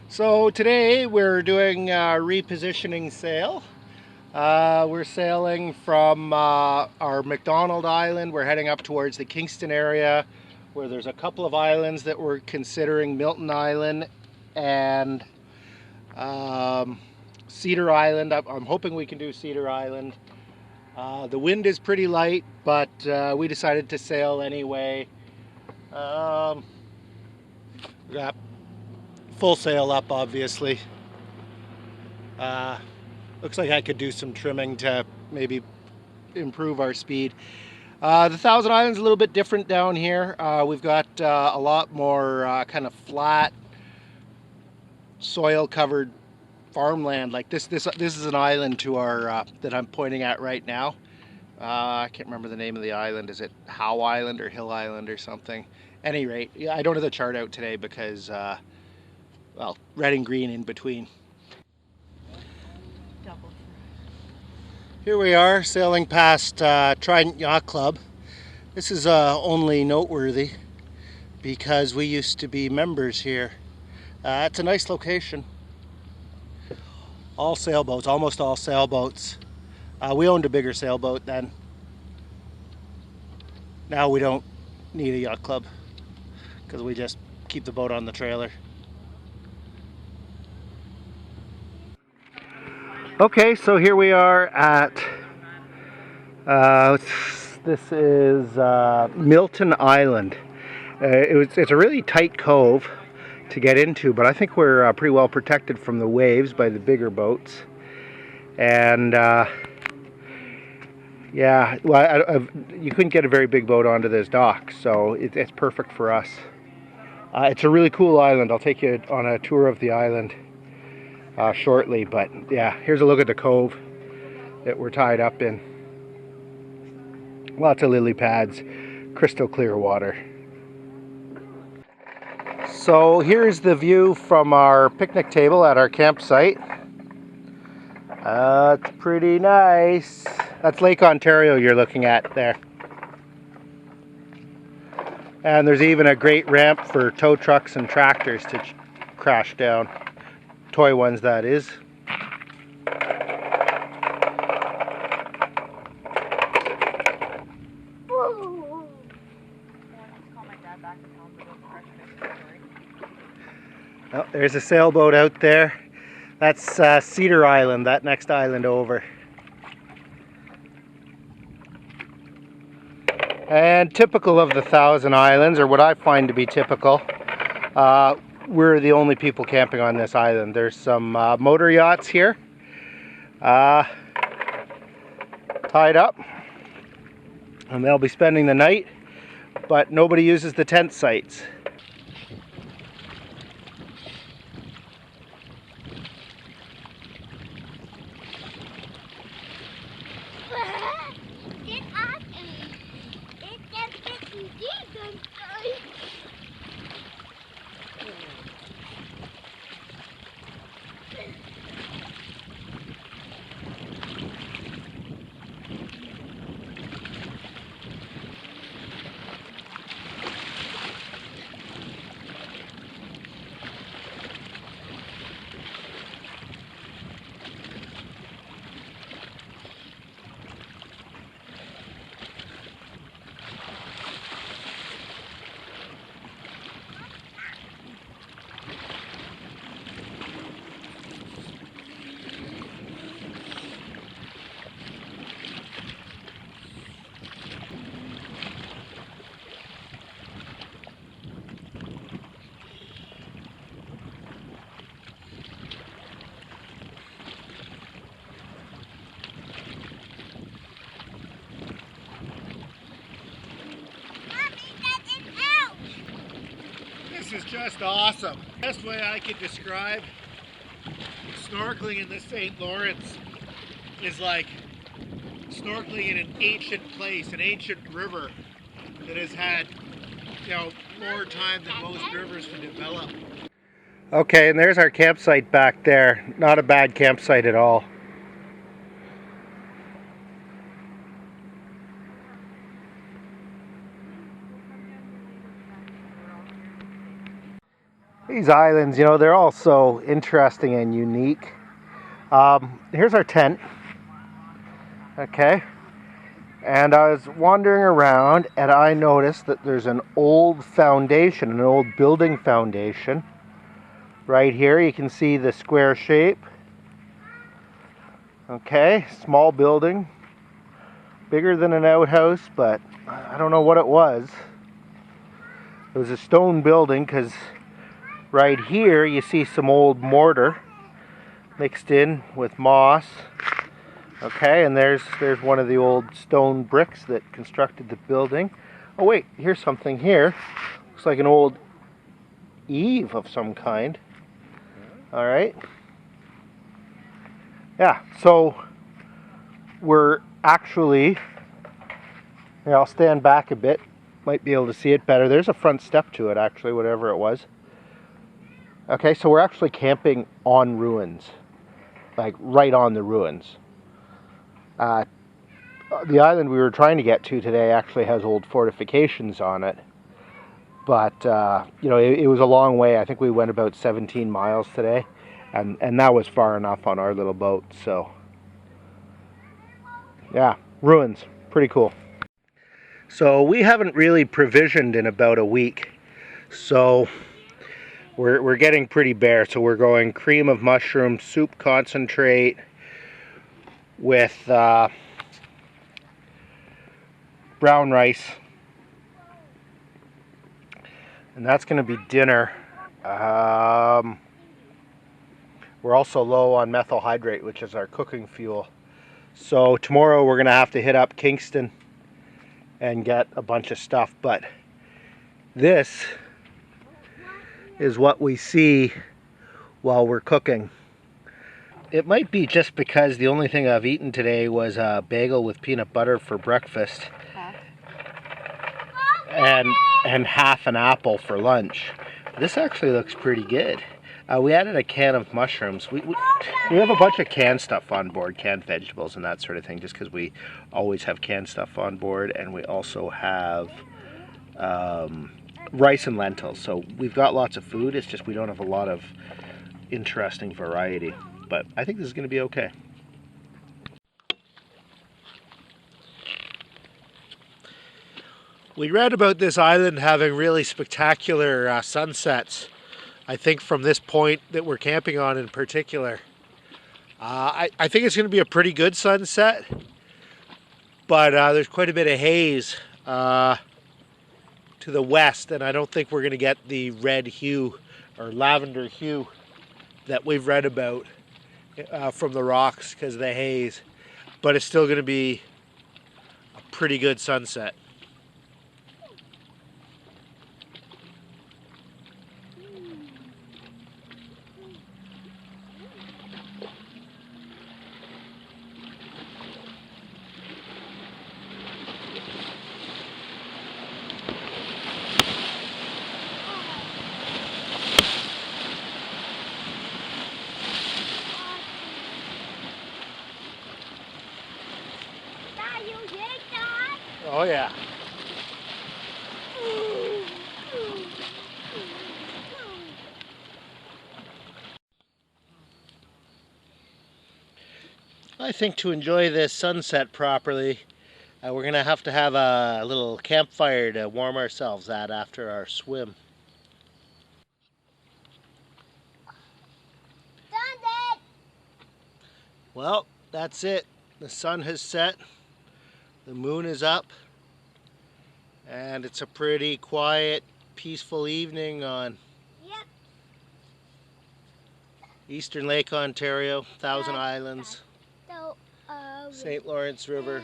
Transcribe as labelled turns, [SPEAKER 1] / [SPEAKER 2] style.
[SPEAKER 1] So today we're doing a repositioning sail. We're sailing from our McDonald Island. We're heading up towards the Kingston area where there's a couple of islands that we're considering, Milton Island and Cedar Island. I'm hoping we can do Cedar Island. The wind is pretty light, but we decided to sail anyway. We got full sail up, obviously. Looks like I could do some trimming to maybe improve our speed. The Thousand Islands is a little bit different down here. We've got a lot more kind of flat, soil-covered farmland. Like this is an island to our that I'm pointing at right now. I can't remember the name of the island. Is it Howe Island or Hill Island or something? Any rate, yeah, I don't have the chart out today because, well, red and green in between. Here we are sailing past Trident Yacht Club. This is only noteworthy because we used to be members here. It's a nice location. All sailboats, almost all sailboats. We owned a bigger sailboat then. Now we don't need a yacht club because we just keep the boat on the trailer. Okay, so here we are at, this is Milton Island. It's a really tight cove to get into, but I think we're pretty well protected from the waves by the bigger boats. And yeah, well, you couldn't get a very big boat onto this dock, so it's perfect for us. It's a really cool island. I'll take you on a tour of the island shortly, but yeah, here's a look at the cove that we're tied up in. Lots of lily pads, crystal clear water. So here's the view from our picnic table at our campsite. It's pretty nice. That's Lake Ontario you're looking at there. And there's even a great ramp for tow trucks and tractors to crash down. Toy ones, that is. Oh, there's a sailboat out there. That's Cedar Island, that next island over. And typical of the Thousand Islands, or what I find to be typical, we're the only people camping on this island. There's some motor yachts here, tied up, and they'll be spending the night, but nobody uses the tent sites. This is just awesome. Best way I could describe snorkeling in the St. Lawrence is like snorkeling in an ancient place, an ancient river that has had, you know, more time than most rivers to develop. Okay, and there's our campsite back there. Not a bad campsite at all. These islands, you know, they're all so interesting and unique. Here's our tent. Okay. And I was wandering around and I noticed that there's an old foundation, an old building foundation. Right here you can see the square shape. Okay, small building. Bigger than an outhouse, but I don't know what it was. It was a stone building because right here you see some old mortar mixed in with moss. Okay, and there's one of the old stone bricks that constructed the building. Oh wait, here's something here. Looks like an old eave of some kind. All right. Yeah, so we're actually, here, I'll stand back a bit. Might be able to see it better. There's a front step to it actually, whatever it was. Okay, so we're actually camping on ruins. Like right on the ruins. The island we were trying to get to today actually has old fortifications on it. But, you know, it was a long way. I think we went about 17 miles today. And that was far enough on our little boat. So, yeah, ruins. Pretty cool. So we haven't really provisioned in about a week. So we're getting pretty bare. So we're going cream of mushroom soup concentrate with brown rice, and that's going to be dinner. We're also low on methyl hydrate, which is our cooking fuel. So tomorrow we're going to have to hit up Kingston and get a bunch of stuff. But this is what we see while we're cooking. It might be just because the only thing I've eaten today was a bagel with peanut butter for breakfast. And half an apple for lunch. This actually looks pretty good. We added a can of mushrooms. We have a bunch of canned stuff on board, canned vegetables and that sort of thing, just because we always have canned stuff on board. And we also have rice and lentils. So we've got lots of food. It's just we don't have a lot of interesting variety. But I think this is going to be okay. We read about this island having really spectacular sunsets. I think from this point that we're camping on in particular. I think it's going to be a pretty good sunset. But there's quite a bit of haze to the west. And I don't think we're going to get the red hue or lavender hue that we've read about from the rocks because of the haze. But it's still going to be a pretty good sunset. Oh yeah. I think to enjoy this sunset properly, we're going to have a little campfire to warm ourselves at after our swim. Done it! Well, that's it. The sun has set, the moon is up, and it's a pretty quiet, peaceful evening on Eastern Lake, Ontario, Thousand Islands, St. Lawrence River.